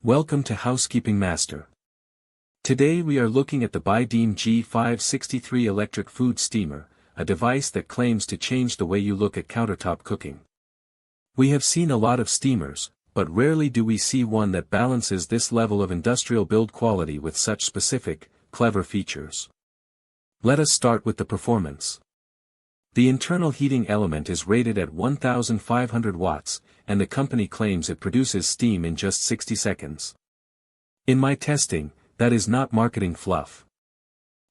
Welcome to Housekeeping Master. Today we are looking at the BUYDEEM G563 electric food steamer, a device that claims to change the way you look at countertop cooking. We have seen a lot of steamers, but rarely do we see one that balances this level of industrial build quality with such specific, clever features. Let us start with the performance. The internal heating element is rated at 1500 watts, and the company claims it produces steam in just 60 seconds. In my testing, that is not marketing fluff.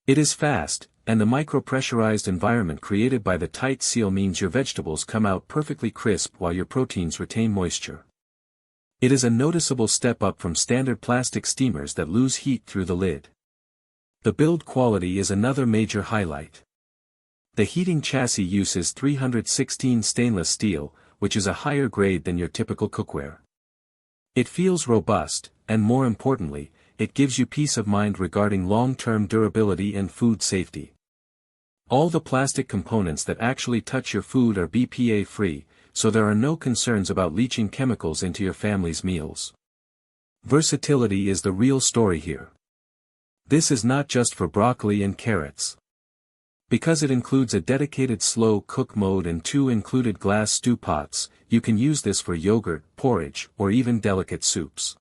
It is fast, and the micro-pressurized environment created by the tight seal means your vegetables come out perfectly crisp while your proteins retain moisture. It is a noticeable step up from standard plastic steamers that lose heat through the lid. The build quality is another major highlight. The heating chassis uses 316 stainless steel, which is a higher grade than your typical cookware. It feels robust, and more importantly, it gives you peace of mind regarding long-term durability and food safety. All the plastic components that actually touch your food are BPA-free, so there are no concerns about leaching chemicals into your family's meals. Versatility is the real story here. This is not just for broccoli and carrots. Because it includes a dedicated slow cook mode and 2 included glass stew pots, you can use this for yogurt, porridge, or even delicate soups.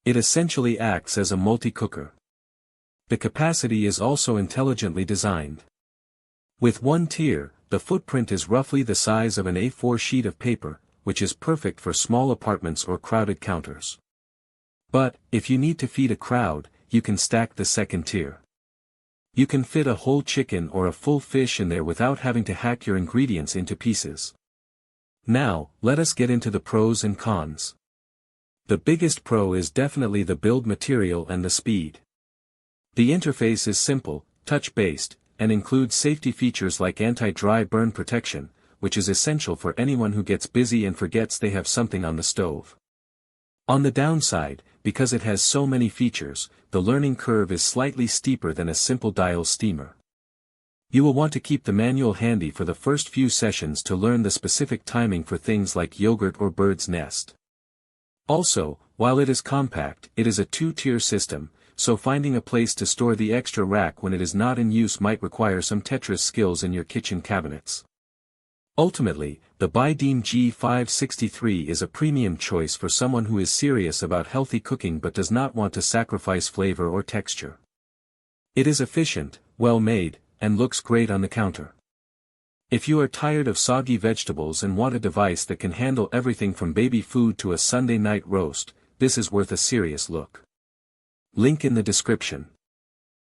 It essentially acts as a multi-cooker. The capacity is also intelligently designed. With one tier, the footprint is roughly the size of an A4 sheet of paper, which is perfect for small apartments or crowded counters. But, if you need to feed a crowd, you can stack the second tier. You can fit a whole chicken or a full fish in there without having to hack your ingredients into pieces. Now, let us get into the pros and cons. The biggest pro is definitely the build material and the speed. The interface is simple, touch-based, and includes safety features like anti-dry burn protection, which is essential for anyone who gets busy and forgets they have something on the stove. On the downside, because it has so many features, the learning curve is slightly steeper than a simple dial steamer. You will want to keep the manual handy for the first few sessions to learn the specific timing for things like yogurt or bird's nest. Also, while it is compact, it is a 2-tier system, so finding a place to store the extra rack when it is not in use might require some Tetris skills in your kitchen cabinets. Ultimately, the BUYDEEM G563 is a premium choice for someone who is serious about healthy cooking but does not want to sacrifice flavor or texture. It is efficient, well-made, and looks great on the counter. If you are tired of soggy vegetables and want a device that can handle everything from baby food to a Sunday night roast, this is worth a serious look. Link in the description.